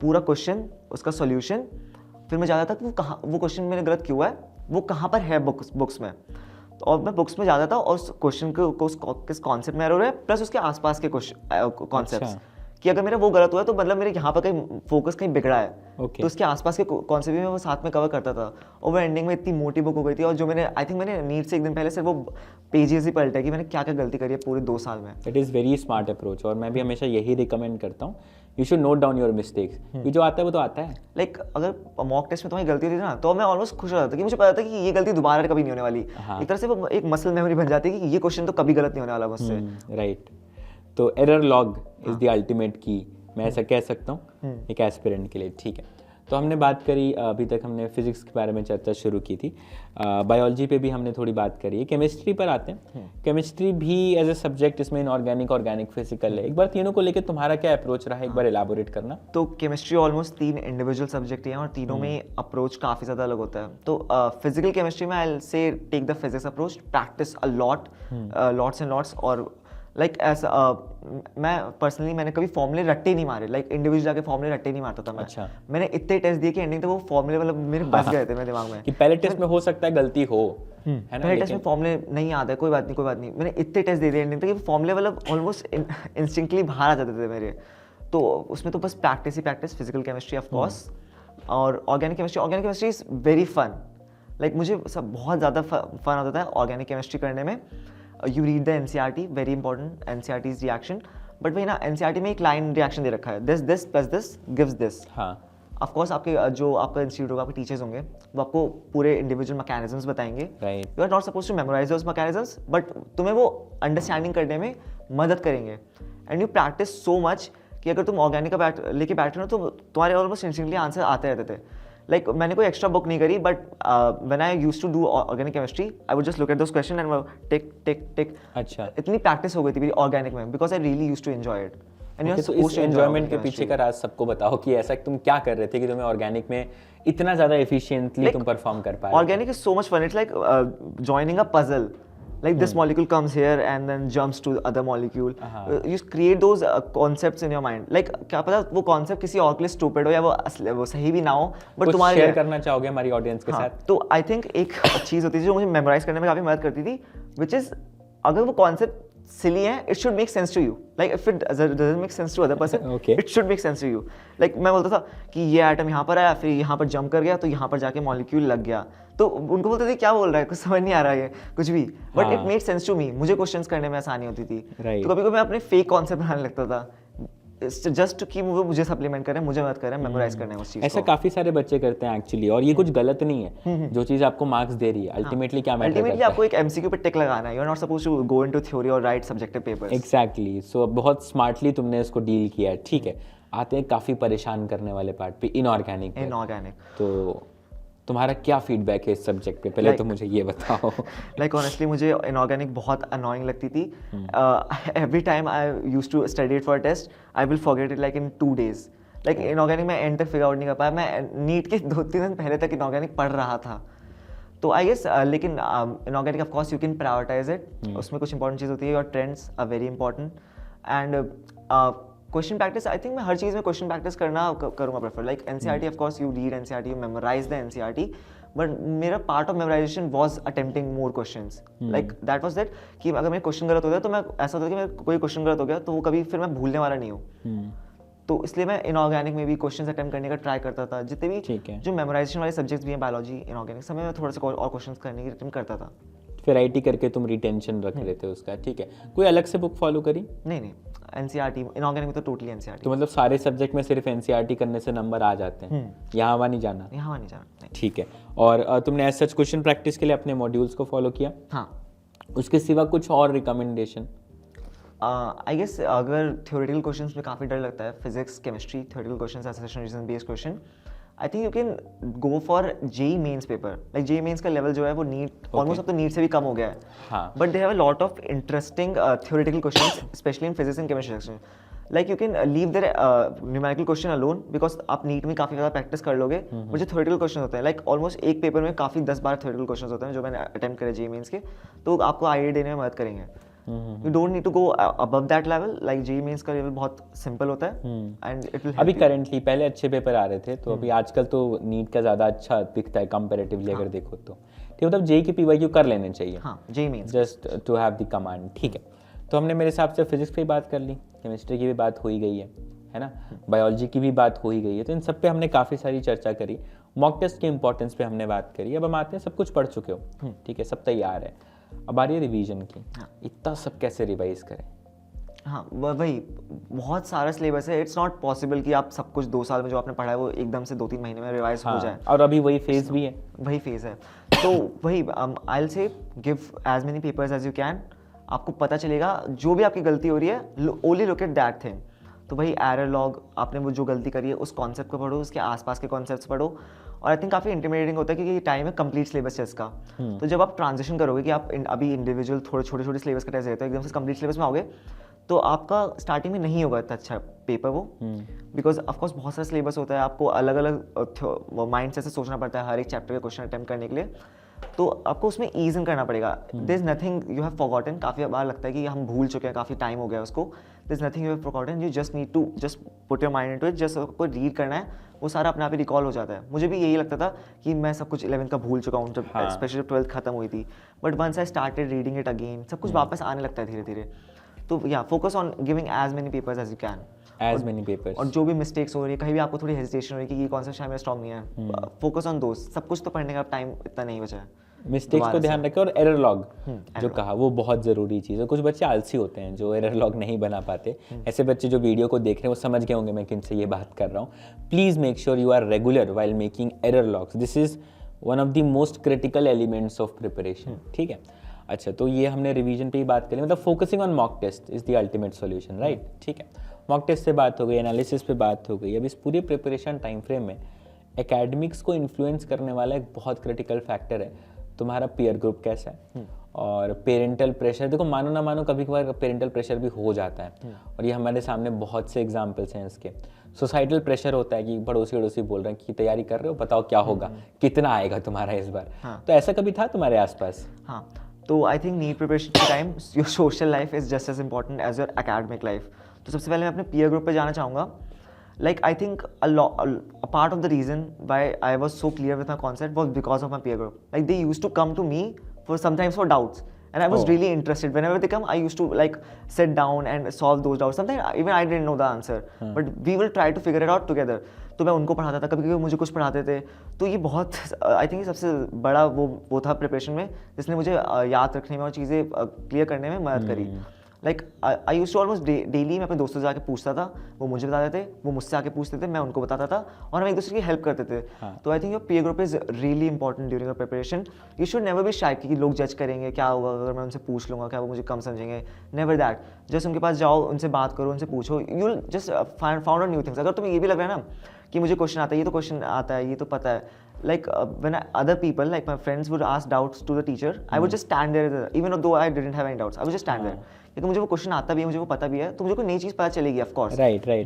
A: पूरा question, उसका solution, फिर मैं जाता था कि वो question मैंने गलत क्यों है, वो कहाँ पर है बुक्स में। तो और मैं बुक्स में जाता था और उस क्वेश्चन को किस कॉन्सेप्ट में एरर है, प्लस उसके आसपास के कॉन्सेप्ट्स, कि अगर मेरा वो गलत हुआ है तो मतलब मेरे यहाँ पर कहीं फोकस कहीं बिगड़ा है, तो उसके आसपास के कॉन्सेप्ट भी मैं वो साथ में कवर करता था। और वो एंडिंग में इतनी मोटी बुक हो गई थी, और जो आई थिंक मैंने नीट से एक दिन पहले सिर्फ वो पेजेस ही पलटे कि मैंने क्या क्या गलती करी है पूरे 2 साल में।
B: It is very smart approach, और मैं भी हमेशा यही रिकमेंड करता हूँ, you should note down your mistakes, कि जो आता है वो तो आता है।
A: अगर मॉक टेस्ट में तुम्हारी गलती होती थी ना, तो मैं ऑलमोस्ट खुश हो जाता कि मुझे पता था कि ये गलती दोबारा कभी नहीं होने वाली। एक तरह से वो एक मसल मेमोरी बन जाती है कि ये क्वेश्चन तो कभी गलत नहीं होने वाला मुझसे।
B: राइट, तो error log is the ultimate की, मैं ऐसा कह सकता हूँ एक एस्पिरेंट के लिए, ठीक है। तो हमने बात करी, अभी तक हमने फिजिक्स के बारे में चर्चा शुरू की थी, बायोलॉजी पे भी हमने थोड़ी बात करी है, केमिस्ट्री पर आते हैं। केमिस्ट्री भी एज ए सब्जेक्ट इसमें इनऑर्गेनिक, ऑर्गेनिक, फिजिकल है। एक बार तीनों को लेकर तुम्हारा क्या अप्रोच रहा है, एक बार एलाबोरेट करना।
A: तो केमिस्ट्री ऑलमोस्ट 3 इंडिविजुअल सब्जेक्ट हैं और तीनों में अप्रोच काफ़ी ज़्यादा अलग होता है। तो फिजिकल केमिस्ट्री में I say take the physics approach, practice a lot, lots and lots. और लाइक ऐसा मैं पर्सनली मैंने कभी फॉर्मूले रट्टे नहीं मारे, लाइक इंडिविजुअल जाके फॉर्मूले रट्टे नहीं मारता था मैं।
B: अच्छा।
A: मैंने इतने टेस्ट दिए कि एंडिंग तक वो फॉर्मूले मतलब मेरे बस गए थे मेरे दिमाग में
B: कि पहले टेस्ट में हो सकता है गलती हो, है ना,
A: पहले टेस्ट में फॉर्मूले नहीं याद है, कोई बात नहीं कोई बात नहीं, मैंने इतने टेस्ट दे दिए एंडिंग तक कि फॉर्मूले मतलब ऑलमोस्ट इंस्टिंक्टली बाहर आ जाते थे मेरे। तो उसमें तो बस प्रैक्टिस ही practice, physical chemistry of course. और organic chemistry is very fun, like मुझे सब बहुत ज़्यादा फन होता है ऑर्गेनिक केमिस्ट्री करने में। You read the NCERT, very important, NCERT's reaction. But वही ना, NCERT में एक लाइन रिएक्शन दे रखा है, this plus this gives this.
B: हाँ,
A: ऑफ कोर्स आपके जो आपका इंस्टीट्यूट होगा, आपके टीचर्स होंगे, वो आपको पूरे इंडिविजुअल मैकेनिज्म्स बताएंगे।
B: Right.
A: You are not suppose to memorize those mechanisms, but तुम्हें वो अंडरस्टैंडिंग करने में मदद करेंगे। And you practice so much कि अगर तुम ऑर्गेनिक का लेके बैठे हो तो तुम्हारे ऑलमोस्ट इंस्टेंटली आंसर आते रहते थे। लाइक मैंने कोई एक्स्ट्रा बुक नहीं करी, but when I used to do organic chemistry I would just look at those question and tick tick tick.
B: अच्छा।
A: इतनी प्रैक्टिस हो गई थी मेरी ऑर्गेनिक में, because I really used to enjoy it.
B: Okay, तो इस एंजॉयमेंट के पीछे का राज सबको बताओ कि ऐसा तुम क्या कर रहे थे कि तुम्हें ऑर्गेनिक में इतना ज़्यादा एफिशिएंटली तुम परफॉर्म कर पा रहे हो।
A: Organic is so much fun. It's like joining a puzzle. Like this molecule comes here and then jumps to the other molecule. You create those concepts in your mind. Like क्या पता वो concept किसी और के लिए stupid हो या वो सही भी ना हो, but
B: कुछ
A: तुम्हारे
B: शेयर
A: लिए।
B: करना चाहोगे हमारी ऑडियंस के साथ?
A: तो I think एक चीज़ होती थी जो मुझे मेमोराइज करने में काफ़ी मदद करती थी, which is अगर वो concept silly है, it should make sense to you. Like if it doesn't make sense to other person,
B: Okay.
A: it should make sense to you. Like मैं बोलता था कि ये एटम यहाँ पर आया, फिर यहाँ पर जंप कर गया, तो यहाँ पर जाके मॉलिक्यूल लग गया। तो उनको बोलते थे क्या बोल रहा है, कुछ समझ नहीं आ रहा है कुछ भी, but it made sense to me. मुझे क्वेश्चंस करने में आसानी होती थी।
B: Right.
A: तो कभी कभी मैं अपने फेक कॉन्सेप्ट बनाने लगता था जस्ट कि वो मुझे सप्लीमेंट करें, मुझे मदद करें मेमोराइज करने में उस चीज
B: ऐसा काफी सारे बच्चे करते हैं एक्चुअली, और ये कुछ गलत नहीं है। जो चीज आपको मार्क्स दे रही है अल्टीमेटली क्या मैटर
A: अल्टीमेटली
B: करता है।
A: आपको एक MCQ पे टिक लगाना है। You are not supposed to go into theory और write subjective papers.
B: Exactly. So बहुत स्मार्टली तुमने इसको डील किया है। ठीक है, आते हैं काफी परेशान करने वाले पार्ट पे, इनऑर्गेनिक। तो तुम्हारा क्या फीडबैक है इस सब्जेक्ट पे, पहले तो मुझे ये बताओ।
A: लाइक ऑनेस्टली मुझे इनऑर्गेनिक बहुत अनोइंग लगती थी। Every time I used to study it for test, I will forget it like in 2 days। Like inorganic मैं एंड तक फिगर आउट नहीं कर पाया। मैं नीट के 2-3 दिन पहले तक इनऑर्गेनिक पढ़ रहा था। तो आई गेस लेकिन inorganic of course you can prioritise it. उसमें कुछ इंपॉर्टेंट चीज़ होती है, your trends are very important and question practice. I think मैं हर चीज़ में क्वेश्चन प्रैक्टिस करना करूँगा prefer. Like NCERT of course you read NCERT, you memorise the NCERT, but मेरा part of memorisation was attempting more questions. Like that was that कि अगर मेरा क्वेश्चन गलत हो गया तो मैं ऐसा होता है कि मेरा कोई क्वेश्चन गलत हो गया तो वो कभी फिर मैं भूलने वाला नहीं हूँ। तो इसलिए मैं इनऑर्गेनिक में भी क्वेश्चंस अटेम्प्ट करने का ट्राई करता था। जितने भी जो मेमोराइजेशन वाले सब्जेक्ट्स भी हैं, बायोलॉजी, इनऑर्गेनिक, सब में मैं थोड़ा सा और क्वेश्चंस करने की अटेम्प्ट करता था।
B: फिर IT करके तुम रिटेंशन रख रहे थे उसका। ठीक है, कोई अलग से बुक फॉलो करी?
A: नहीं, NCERT, इनऑर्गेनिक में तो टोटली NCERT।
B: तो मतलब सारे सब्जेक्ट में सिर्फ NCERT करने से नंबर आ जाते हैं, यहाँ वहाँ नहीं जाना?
A: यहाँ नहीं जाना।
B: ठीक है। और तुमने एज सच क्वेश्चन प्रैक्टिस के लिए अपने मॉड्यूल्स को फॉलो किया?
A: हाँ।
B: उसके सिवा कुछ और रिकमेंडेशन?
A: आई गेस अगर थ्योरेटिकल क्वेश्चंस में काफ़ी डर लगता है, physics, chemistry, theoretical questions, assertion reason based question, I think you can go for JEE mains paper. Like JEE mains का लेवल जो है वो नीट ऑलमोस्ट अब तो नीट से भी कम हो गया है। But they have a lot of interesting theoretical questions, specially in physics and chemistry section. Like you can leave their numerical question alone, because आप नीट में काफ़ी ज़्यादा प्रैक्टिस कर लोगे। मुझे थ्योरेटिकल क्वेश्चन होते हैं, लाइक ऑलमोस्ट एक पेपर में काफ़ी 10-12 थ्योरेटिकल क्वेश्चन होते हैं जो मैंने अटेम्प्ट करे JEE मेंस के, तो आपको आइडिया देने में मदद करेंगे। You don't need to go above that level. Like JEE mains का लेवल बहुत सिंपल होता है and it will help
B: अभी
A: you.
B: करेंटली पहले अच्छे पेपर आ रहे थे, तो अभी आजकल तो नीट का ज़्यादा अच्छा दिखता है कंपैरेटिवली अगर देखो तो। ठीक, मतलब JEE की PYQ कर लेने चाहिए।
A: हाँ, JEE mains
B: just to have the command. ठीक है, तो हमने मेरे हिसाब से फिजिक्स की बात कर ली, केमिस्ट्री की भी बात हो ही गई है ना, बायोलॉजी की भी बात हो ही गई है। तो इन सब पे हमने काफ़ी सारी चर्चा करी, मॉक टेस्ट की इंपॉर्टेंस पे हमने बात करी। अब हम आते हैं, सब कुछ पढ़ चुके हो, ठीक है, सब तैयार है, अब आ रही है रिवीजन की। इतना सब कैसे रिवाइज करें?
A: हाँ, वही बहुत सारा सिलेबस है। इट्स नॉट पॉसिबल कि आप सब कुछ 2 साल में जो आपने पढ़ा है वो एकदम से 2-3 महीने में रिवाइज हो जाए।
B: और अभी वही फेज भी है,
A: वही फेज है। तो वही I will say give as many papers as you can. आपको पता चलेगा जो भी आपकी गलती हो रही है, only look at that thing. तो भाई एरर लॉग, आपने वो जो गलती करी है उस कॉन्सेप्ट को पढ़ो, उसके आसपास के कॉन्सेप्ट्स पढ़ो। और आई थिंक काफ़ी इंटिमिडेटिंग होता है क्योंकि ये टाइम है कंप्लीट सिलेबस टेस्ट का। तो जब आप ट्रांजिशन करोगे कि आप अभी इंडिविजुअल थोड़े छोटे छोटे सिलेबस का टेस्ट देते हो, एकदम से कंप्लीट सिलेबस में आओगे, तो आपका स्टार्टिंग में नहीं होगा इतना अच्छा पेपर वो, बिकॉज ऑफकोर्स बहुत सारा सिलेबस होता है, आपको अलग अलग माइंड से सोचना पड़ता है हर एक चैप्टर के क्वेश्चन अटैम्प्ट करने के लिए, तो आपको उसमें ईज इन करना पड़ेगा। There is nothing you have forgotten, काफ़ी बार लगता है कि हम भूल चुके हैं, काफ़ी टाइम हो गया उसको। There is nothing you have forgotten, you just need to just put your mind into it, just आपको रीड करना है, वो सारा अपने आप ही रिकॉल हो जाता है। मुझे भी यही लगता था कि मैं सब कुछ 11th का भूल चुका हूँ, जब स्पेशली जब 12th खत्म हुई थी, but once I started reading it again, सब कुछ वापस आने लगता है धीरे धीरे। तो या focus on giving as many papers as you can,
B: as many papers,
A: और जो भी मिस्टेक्स हो रही है, कहीं भी आपको थोड़ी हेजिटेशन हो रही है कि ये कॉन्सेप्ट शायद मेरा स्ट्रॉन्ग नहीं है, फोकस ऑन दोस्त, सब कुछ तो पढ़ने का टाइम इतना नहीं बचा है।
B: मिस्टेक्स को ध्यान रखें। और एरर लॉग जो कहा वो बहुत ज़रूरी चीज़ है। कुछ बच्चे आलसी होते हैं जो एरर लॉग नहीं बना पाते। ऐसे बच्चे जो वीडियो को देख रहे हैं वो समझ गए होंगे मैं किनसे ये बात कर रहा हूँ। Please make sure you are regular while making error logs, this is one of the most critical elements of preparation. ठीक है, अच्छा, तो ये हमने रिवीजन पे ही बात करी, मतलब focusing on mock test is the ultimate solution, right. ठीक है, मॉक टेस्ट से बात हो गई, एनालिसिस पे बात हो गई। अब इस पूरे प्रिपरेशन टाइम फ्रेम में एकेडमिक्स को इन्फ्लुएंस करने वाला एक बहुत क्रिटिकल फैक्टर है तुम्हारा पीयर ग्रुप कैसा है और पेरेंटल प्रेशर। देखो मानो ना मानो कभी कभार पेरेंटल प्रेशर भी हो जाता है, और ये हमारे सामने बहुत से एग्जाम्पल्स हैं इसके। सोसाइटल प्रेशर होता है कि पड़ोसी अड़ोसी बोल रहे हैं कि तैयारी कर रहे हो, बताओ क्या होगा, कितना आएगा तुम्हारा इस बार। तो ऐसा कभी था तुम्हारे आसपास?
A: हाँ, तो आई थिंक नीट प्रिपरेशन के time your social life is just as important as your academic life. तो सबसे पहले मैं अपने पीयर ग्रुप पे जाना चाहूँगा। Like I think a part of the reason why I was so clear with my concept was because of my peer group. Like they used to come to me for sometimes for doubts, and I was really interested. Whenever they come, I used to like sit down and solve those doubts. Sometimes even I didn't know the answer, but we will try to figure it out together. तो मैं उनको पढ़ाता था, कभी कभी मुझे कुछ पढ़ाते थे। तो ये बहुत आई थिंक सबसे बड़ा वो था प्रिपरेशन में, जिसने मुझे याद रखने में और चीज़ें क्लियर करने में मदद करी। Like I used to almost daily मैं अपने दोस्तों से जाके पूछता था, वो मुझे बताते थे, वो मुझसे आके पूछते थे, मैं उनको बताता था, और हम एक दूसरे की हेल्प करते थे। तो I think your peer group is really important during your preparation. You should never be shy कि लोग जज करेंगे, क्या होगा अगर मैं उनसे पूछ लूँगा, क्या वो मुझे कम समझेंगे। नेवर दैट, जस्ट उनके पास जाओ, उनसे बात करो, उनसे पूछो, you will just found out new things. अगर तुम्हें ये भी लग रहा है ना कि मुझे क्वेश्चन आता है, ये तो क्वेश्चन आता है, ये तो पता है, like when other people like my friends would ask doubts to the teacher, I would just stand there even though I didn't have any doubts, I would just stand there, क्योंकि मुझे वो question आता भी है, मुझे वो पता भी है, तो मुझे कोई नई चीज़ पता चलेगी ऑफ कोर्स।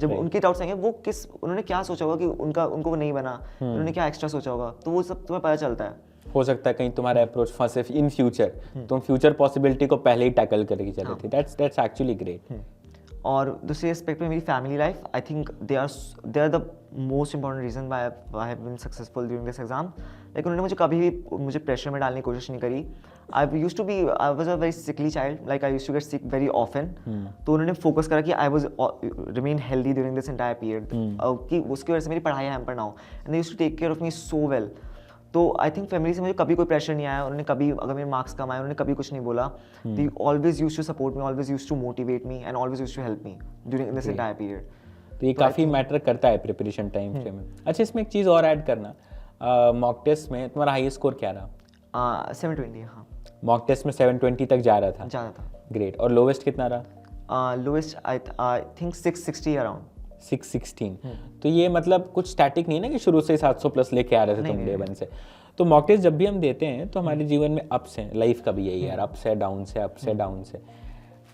A: जब उनके डाउट्स आएंगे, वो किस उन्होंने क्या सोचा होगा कि उनको वो नहीं बना, उन्होंने क्या एक्स्ट्रा सोचा होगा, तो वो सब तुम्हें पता चलता है।
B: हो सकता है कहीं तुम्हारा अप्रोच फंसे इन फ्यूचर, तुम फ्यूचर पॉसिबिलिटी को पहले ही टैकल करके चले थे। That's actually great.
A: और दूसरे एस्पेक्ट में मेरी family life, I think they are the most important reason why I have been successful during this exam. Like उन्होंने मुझे कभी भी मुझे प्रेशर में डालने की कोशिश नहीं करी। I was a very sickly child, like I used to get sick very often. तो उन्होंने फोकस करा कि I was remain healthy during this entire period, कि उसकी वजह से मेरी पढ़ाई हैम्पर ना हो, and they used to take care of me so well. तो आई थिंक फैमिली से मुझे कभी कोई प्रेशर नहीं आया। उन्होंने कभी, अगर मेरे मार्क्स कम आए, उन्होंने कभी कुछ नहीं बोला। They always used to support me, always used to motivate me, and always used to help me during this entire period.
B: तो ये काफ़ी मैटर करता है प्रिपरेशन टाइम फ्रेम में। अच्छा, इसमें एक चीज़ और ऐड करना, मॉक टेस्ट में तुम्हारा हाईएस्ट स्कोर क्या रहा?
A: 720। हाँ,
B: मॉक टेस्ट में 720 तक जा रहा था।
A: ज़्यादा था।
B: ग्रेट। और लोवेस्ट कितना रहा?
A: Lowest I think 660 around.
B: 616। तो ये मतलब कुछ स्टैटिक नहीं ना कि शुरू से 700 प्लस लेके आ रहे थे तुम डे वन से। तो मॉक टेस्ट जब भी हम देते हैं तो हमारे जीवन में अप्स हैं, लाइफ का भी यही यार, अप्स है डाउन से, अप्स है डाउन से।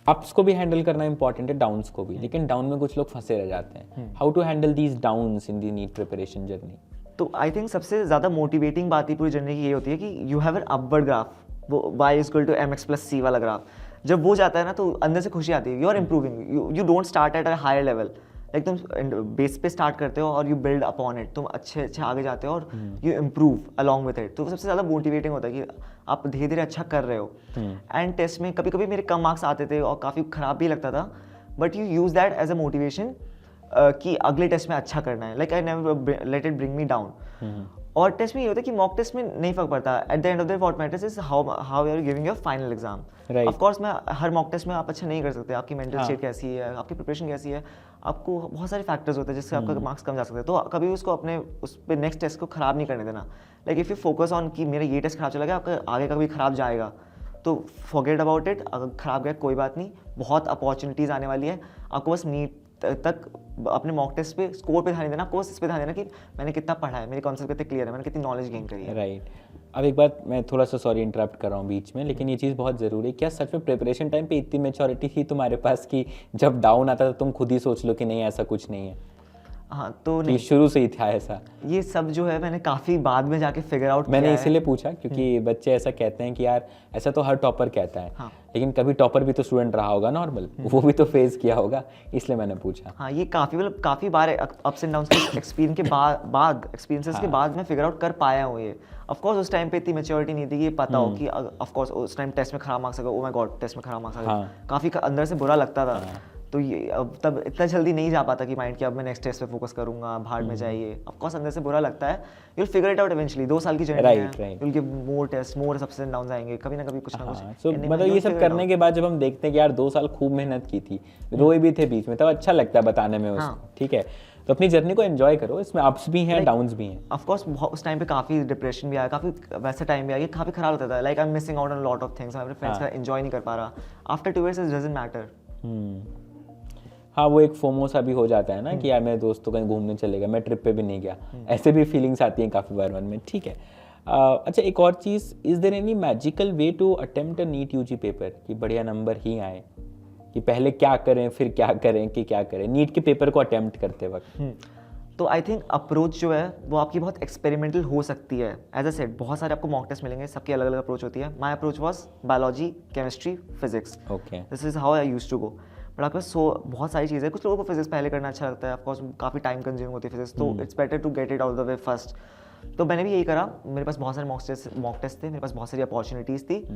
B: अप्स को भी हैंडल करना इंपॉर्टेंट है, डाउन्स को भी, लेकिन डाउन में कुछ लोग फंसे रह जाते हैं। How to handle these downs in the NEET preparation journey?
A: तो आई थिंक सबसे ज़्यादा मोटिवेटिंग बात ही पूरी जर्नी की ये होती है कि you have an upward graph, वो y=mx+c वाला ग्राफ। जब वो जाता है ना तो अंदर से खुशी आती है, you are improving, you don't start at a higher level. Like तुम बेस पे स्टार्ट करते हो और यू बिल्ड अपॉन इट, तुम अच्छे आगे जाते हो और you improve along with it. तो सबसे ज़्यादा मोटिवेटिंग होता है कि आप धीरे धीरे अच्छा कर रहे हो। एंड टेस्ट में कभी कभी मेरे कम मार्क्स आते थे और काफ़ी ख़राब भी लगता था, but you use that as a motivation कि अगले टेस्ट में अच्छा करना है। Like I never let it bring me down. और टेस्ट में ये होता है कि मॉक टेस्ट में नहीं फर्क पड़ता, at the end of the what matters is how you are giving your final exam. Of course मैं हर मॉक टेस्ट में आप अच्छा नहीं कर सकते, आपकी मेंटल स्टेट कैसी है, आपकी प्रिपरेशन कैसी है, आपको बहुत सारे फैक्टर्स होते हैं जिससे आपका मार्क्स कम जा सकते हैं। तो कभी उसको अपने उस पर नेक्स्ट टेस्ट को खराब नहीं करने देना। Like if you focus on कि मेरा ये टेस्ट खराब चला गया, आपका आगे का भी खराब जाएगा, तो फॉरगेट अबाउट इट। अगर खराब गया कोई बात नहीं, बहुत अपॉर्चुनिटीज़ आने वाली है, आपको बस नीट तक अपने मॉक टेस्ट पे स्कोर पे ध्यान नहीं देना, कोर्स इस पे ध्यान देना कि मैंने कितना पढ़ा है, मेरे कॉन्सेप्ट कितने क्लियर है, मैंने कितनी नॉलेज गेन करी है।
B: राइट। अब एक बात, मैं थोड़ा सा सॉरी इंटरप्ट कर रहा हूँ बीच में, लेकिन ये चीज़ बहुत ज़रूरी है। क्या सच में प्रिपरेशन टाइम पे इतनी मैच्योरिटी थी तुम्हारे पास कि जब डाउन आता था तुम खुद ही सोच लो कि नहीं ऐसा कुछ नहीं है?
A: हाँ तो
B: कि
A: नहीं,
B: शुरू से ही था ऐसा?
A: ये सब जो है मैंने काफ़ी बाद में जाके फिगर आउट
B: मैंने
A: किया
B: इसीलिए पूछा क्योंकि बच्चे ऐसा कहते हैं कि यार ऐसा तो हर टॉपर कहता है,
A: हाँ।
B: लेकिन कभी टॉपर भी तो स्टूडेंट रहा होगा नॉर्मल, वो भी तो फेस किया होगा, इसलिए मैंने पूछा।
A: हाँ, ये काफ़ी बार अप्स एंड डाउन्स के एक्सपीरियंसेस के बाद मैं फिगर आउट कर पाया हूँ ये। ऑफ कोर्स उस टाइम पे इतनी मैच्योरिटी नहीं थी कि पता हो कि ऑफ कोर्स उस टाइम टेस्ट में खराब मार्क्स आ गए, ओ माय गॉड टेस्ट में खराब मार्क्स आ गए,
B: हाँ।
A: काफ़ी अंदर से बुरा लगता था। तो ये अब तब इतना जल्दी नहीं जा पाता कि माइंड कि अब मैं नेक्स्ट टेस्ट पे फोकस करूंगा, भाड़ में जाइए। ऑफ कोर्स अंदर से बुरा लगता है, you will figure it out eventually. 2 साल की जर्नी है, you will give more test, more ups and downs आएंगे, कभी ना कभी कुछ ना कुछ।
B: सो मतलब ये सब करने के बाद जब हम देखते हैं कि यार 2 साल खूब मेहनत की थी, रोए भी थे बीच में, तब अच्छा लगता है बताने में उसको, ठीक है? तो अपनी जर्नी को एंजॉय करो, इसमें अप्स भी हैं, डाउन्स भी हैं।
A: ऑफ कोर्स उस टाइम पे काफ़ी डिप्रेशन भी आया, काफ़ी वैसा टाइम भी आया, काफ़ी खराब होता था, like I am missing out on lot of things, मैं अपने फ्रेंड्स का एंजॉय नहीं कर पा रहा। After 2 years it doesn't matter.
B: हाँ, वो एक फोमो सा भी हो जाता है ना कि यार मेरे दोस्त तो कहीं घूमने चले गए, मैं ट्रिप पे भी नहीं गया, ऐसे भी फीलिंग्स आती हैं काफ़ी बार मन में, ठीक है? अच्छा, एक और चीज़, is there any magical way to attempt a NEET UG paper कि बढ़िया नंबर ही आए? कि पहले क्या करें फिर क्या करें कि क्या करें नीट के पेपर को अटेम्प्ट करते वक्त?
A: तो आई थिंक अप्रोच जो है वो आपकी बहुत एक्सपेरिमेंटल हो सकती है। एज अ सेड बहुत सारे आपको मॉक टेस्ट मिलेंगे, सबकी अलग अलग अप्रोच होती है। My approach was biology, chemistry, physics.
B: Okay,
A: this is how I used to go. But आपके बहुत सारी चीज़ें, कुछ लोगों को फिजिक्स पहले करना अच्छा लगता है, ऑफकोर्स काफ़ी टाइम कंज्यूम होती है फिजिक्स, तो it's better to get it out the way first. तो मैंने भी यही करा, मेरे पास बहुत सारे मॉक टेस्ट थे, मेरे पास बहुत सारी अपॉर्चुनिटीज़ थी,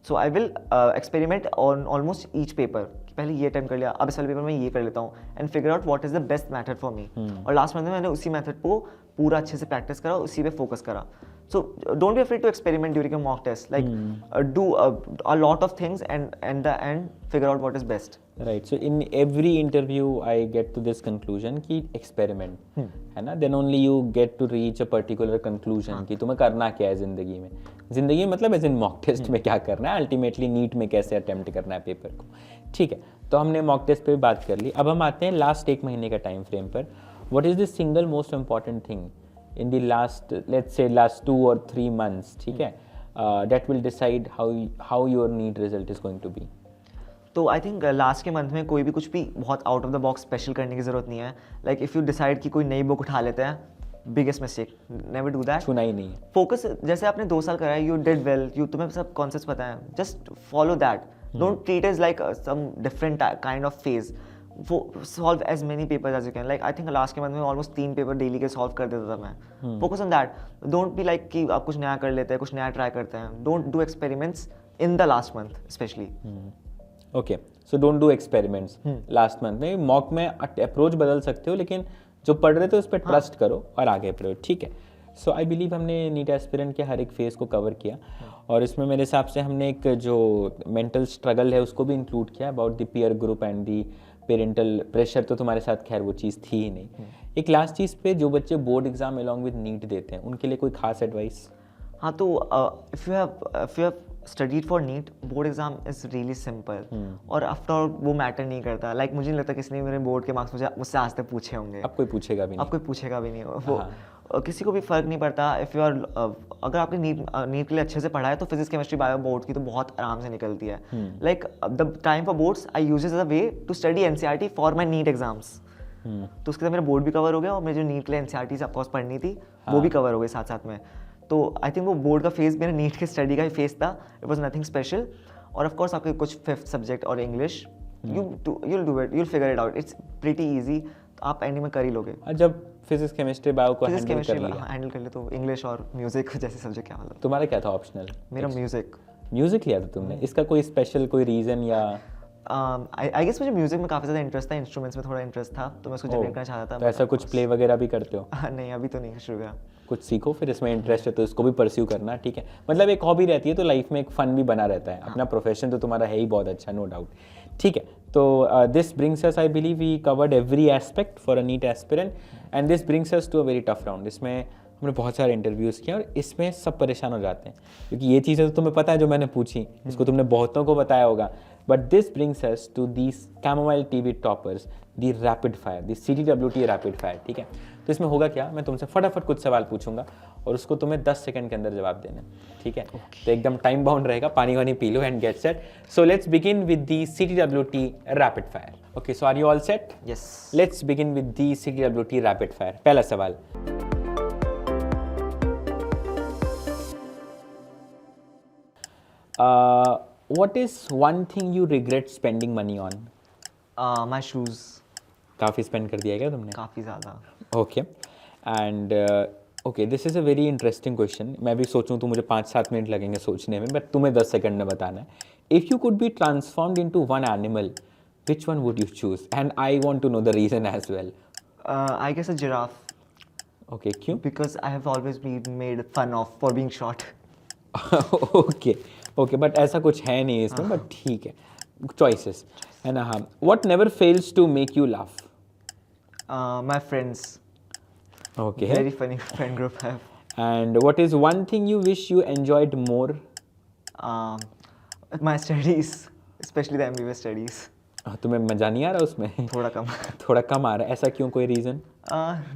A: so I will experiment on almost each paper. पहले ये अटेम्प्ट कर लिया, अब इस वाले पेपर में ये कर लेता हूँ, and figure out what is the best method for me. और लास्ट मंथ में मैंने उसी मेथड को पूरा अच्छे से प्रैक्टिस करा, उसी पे फोकस करा। So don't be afraid to experiment during a mock test. Like do a lot of things and the end figure out what is best.
B: Right. So in every interview I get to this conclusion कि experiment है ना, then only you get to reach a particular conclusion कि तुम्हें करना क्या है ज़िंदगी में। ज़िंदगी में मतलब एज इन मॉक टेस्ट में क्या करना है, अल्टीमेटली नीट में कैसे अटेम्प्ट करना है पेपर को, ठीक है? तो हमने मॉक टेस्ट पे बात कर ली, अब हम आते हैं लास्ट 1 महीने का टाइम फ्रेम पर। What is the single most important thing in the last, let's say last 2 or 3 months, ठीक है, that will decide how your NEET result is going to be?
A: तो आई थिंक लास्ट के month में कोई भी कुछ भी बहुत out of the box special करने की जरूरत नहीं है। लाइक इफ़ यू डिसाइड कि कोई नई बुक उठा लेते हैं, biggest mistake, never do that.
B: छूना ही नहीं है।
A: फोकस, जैसे आपने 2 साल करा है, यू डिड वेल, तुम्हें सब कॉन्सेप्ट्स पता है, just follow that. Don't treat is like some different kind of phase. Solve as many papers as you can. Like I think last के मंथ में ऑलमोस्ट 3 पेपर डेली के solve कर देता था मैं। Focus on that, don't be like कि आप कुछ नया कर लेते हैं, कुछ नया ट्राई करते हैं। Don't do experiments in the last month specially.
B: Okay, so don't do experiments last month में। मॉक में अप्रोच बदल सकते हो, लेकिन जो पढ़ रहे थे उस पर ट्रस्ट करो और आगे पढ़ो, ठीक है? सो आई बिलीव हमने नीट एस्पिरेंट के हर एक फेज को कवर किया, और इसमें मेरे हिसाब से हमने एक जो मेंटल स्ट्रगल है उसको भी इंक्लूड किया, about the peer group and the parental pressure. तो तुम्हारे साथ खैर वो चीज़ थी ही नहीं। एक लास्ट चीज़ पे, जो बच्चे board exam along with NEET देते हैं उनके लिए कोई खास एडवाइस?
A: हाँ, तो if you have studied for NEET, board exam is really simple, और आफ्टर ऑल वो मैटर नहीं करता। लाइक मुझे नहीं लगता किसी ने मेरे बोर्ड के मार्क्स मुझसे आज तक पूछे होंगे।
B: अब कोई पूछेगा भी नहीं।
A: अब कोई पूछेगा भी नहीं, वो किसी को भी फर्क नहीं पड़ता। इफ़ यू आर अगर आपने नीट के लिए अच्छे से पढ़ा है तो फिजिक्स, केमिस्ट्री, बायो बोर्ड की तो बहुत आराम से निकलती है। Like the time for boards I use is a way to study NCERT for my NEET exams. तो उसके साथ मेरा बोर्ड भी कवर हो गया, और मेरी जो नीट के लिए एनसीईआरटी ऑफकोर्स पढ़नी थी वो भी कवर हो गई साथ साथ में। तो आई थिंक वो बोर्ड का फेज मेरा नीट के स्टडी का ही फेज था। It was nothing special. और ऑफकोर्स आपके कुछ 5th सब्जेक्ट और English, you'll do it, you'll figure it out, it's pretty easy, आप एंडिंग में कर ही लोगे।
B: जब फिजिक्स, केमिस्ट्री, बायो को हैंडल
A: कर ले तो इंग्लिश और म्यूजिक जैसे सब्जेक्ट क्या मतलब।
B: तुम्हारा क्या था ऑप्शनल?
A: मेरा म्यूजिक
B: लिया था तुमने। इसका कोई स्पेशल कोई रीजन या?
A: आई गेस मुझे म्यूजिक में काफ़ी ज़्यादा इंटरेस्ट था, इंस्ट्रूमेंट्स में थोड़ा इंटरेस्ट था, तो मैं उसको जनरेट करना चाहता था।
B: तो ऐसा कुछ प्ले वगैरह भी करते हो?
A: नहीं, अभी तो नहीं शुरू करा।
B: कुछ सीखो, फिर इसमें इंटरेस्ट है तो इसको भी परस्यू करना, ठीक है? मतलब एक हॉबी रहती है तो लाइफ में एक फन भी बना रहता है। अपना प्रोफेशन तो तुम्हारा है ही बहुत अच्छा, नो डाउट, ठीक है? तो this brings us, I believe we covered every aspect for a NEET aspirant, and this brings us to a very tough round. इसमें हमने बहुत सारे इंटरव्यूज़ किए और इसमें सब परेशान हो जाते हैं, क्योंकि ये चीज़ें तो तुम्हें पता है जो मैंने पूछी, इसको तुमने बहुतों को बताया होगा, But this brings us to these Camomile TV toppers, the rapid fire, the CTWT rapid fire, ठीक है? तो इसमें होगा क्या, मैं तुमसे फटाफट कुछ सवाल पूछूंगा और उसको तुम्हें 10 सेकंड के अंदर जवाब देना है, ठीक है? तो एकदम टाइम बाउंड रहेगा, पानी वानी पी लो and get set. So let's begin with the CTWT rapid fire. Okay, so are you all set?
A: Yes.
B: Let's begin with the CTWT rapid fire. पहला सवाल, what is one thing you regret spending money on?
A: My shoes.
B: काफ़ी spend कर दिया क्या तुमने?
A: काफ़ी ज़्यादा.
B: Okay and okay, this is a very interesting question. मैं भी सोचूं तो मुझे 5-7 मिनट लगेंगे सोचने में, बट तुम्हें 10 सेकंड में बताना है. If you could be transformed into one animal, which one would you choose? And I want to know the reason as well.
A: I guess a giraffe,
B: okay, क्यों?
A: because I have always been made fun of for being short.
B: Okay okay, but ऐसा कुछ है नहीं इसमें, but ठीक है, choices है ना. हाँ, what never fails to make you laugh?
A: My friends.
B: Okay.
A: Very funny friend group I have.
B: And what is one thing you wish you enjoyed more?
A: My studies, especially the MBBS studies.
B: तुम्हें मजा नहीं आ रहा उसमें?
A: थोड़ा कम.
B: थोड़ा कम आ रहा है, ऐसा क्यों, कोई reason?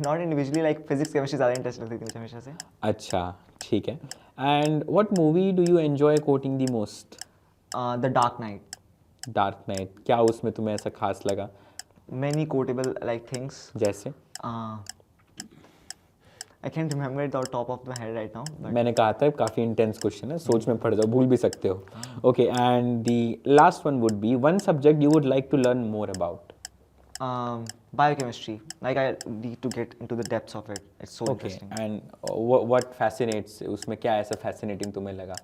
A: Not individually, like physics, chemistry ज़्यादा इंटरेस्ट लगती थी मुझे हमेशा से.
B: अच्छा, ठीक है. And what movie do you enjoy coating the most?
A: The Dark Knight.
B: Dark night. क्या उसमें तुम्हें ऐसा खास लगा?
A: Many quotable like things.
B: जैसे?
A: I can't remember it on top of my head right now. But
B: मैंने कहा था काफ़ी इंटेंस क्वेश्चन है, सोच में पड़ जाओ, भूल भी सकते हो. Okay, and the last one would be one subject you would like to learn more about.
A: biochemistry. Like I need to get into the depths of it. It's so
B: okay,
A: interesting.
B: And what fascinates, उसमें क्या ऐसा fascinating तुम्हें लगा?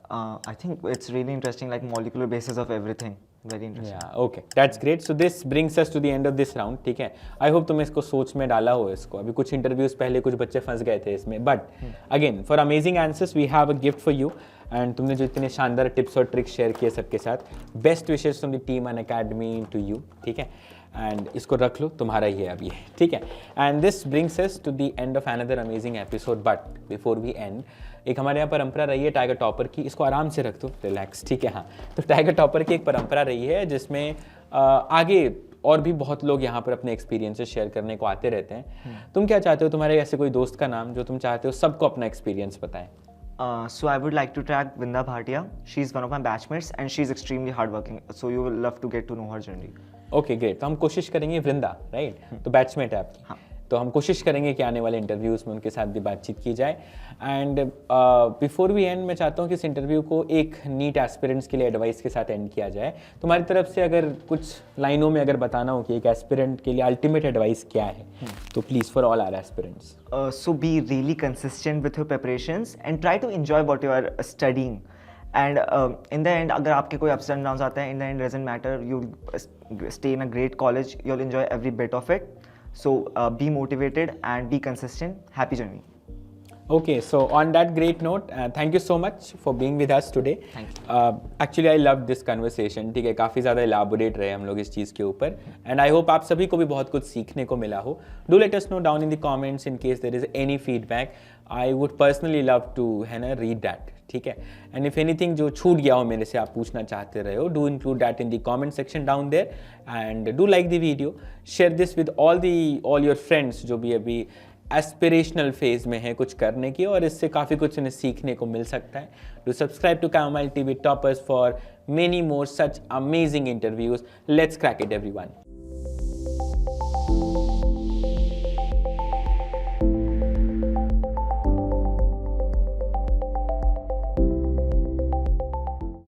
A: I think it's really interesting, like molecular basis of everything. Very interesting.
B: Yeah, okay, that's great. So this brings us to the end of this round, ठीक है? I hope तुम इसको सोच में डाला हो इसको. अभी कुछ इंटरव्यूज पहले कुछ बच्चे फंस गए थे इसमें, but again for amazing answers we have a gift for you. And तुमने जो इतने शानदार टिप्स और ट्रिक्स शेयर किए सबके साथ, best wishes from the team and academy to you, ठीक है? एंड इसको रख लो, तुम्हारा ही है अब ये, ठीक है? And this brings us to the end of another amazing episode. But before we end, एक हमारे यहाँ परंपरा रही है टाइगर टॉपर की. इसको आराम से रख दो, रिलैक्स, ठीक है? हाँ, तो टाइगर टॉपर की एक परंपरा रही है जिसमें आगे और भी बहुत लोग यहाँ पर अपने एक्सपीरियंसेस शेयर करने को आते रहते हैं. तुम क्या चाहते हो, तुम्हारे ऐसे कोई दोस्त का नाम जो तुम चाहते हो सबको अपना एक्सपीरियंस बताएं?
A: So I would like to tag Vinda Bhatia. She's one of my batchmates and she's extremely hardworking. So you will love to get to know her journey.
B: Okay, great. तो हम कोशिश करेंगे, वृंदा राइट, तो batchmate है आपकी.
A: हाँ.
B: तो हम कोशिश करेंगे कि आने वाले इंटरव्यूज़ में उनके साथ भी बातचीत की जाए. एंड बिफोर वी एंड, मैं चाहता हूँ कि इस इंटरव्यू को एक नीट एस्पिरेंट्स के लिए एडवाइस के साथ एंड किया जाए. तुम्हारी तरफ से अगर कुछ लाइनों में अगर बताना हो कि एक एस्पिरेंट के लिए अल्टीमेट एडवाइस क्या है, तो please for all our aspirants.
A: So be really consistent with your preparations and try to enjoy what you are studying. And in the end, अगर आपके कोई ups and downs आते हैं, in the end doesn't matter. You'll stay in a great college. You'll enjoy every bit of it. So be motivated and be consistent. Happy journey.
B: Okay, so on that great note, thank you so much for being with us today.
A: Thank you.
B: Actually, I loved this conversation. ठीक है, काफ़ी ज़्यादा elaborate रहे हम लोग इस चीज़ के ऊपर, and I hope आप सभी को भी बहुत कुछ सीखने को मिला हो. Do let us know down in the comments in case there is any feedback. I would personally love to है ना read that. ठीक है, and if anything जो छूट गया हो मेरे से आप पूछना चाहते रहे हो, do include that in the comment section down there, and do like the video, share this with all your friends जो भी अभी एस्पिरेशनल फेज में है कुछ करने की, और इससे काफ़ी कुछ उन्हें सीखने को मिल सकता है. Do subscribe to Camomile TV toppers for many more such amazing interviews. Let's crack it everyone.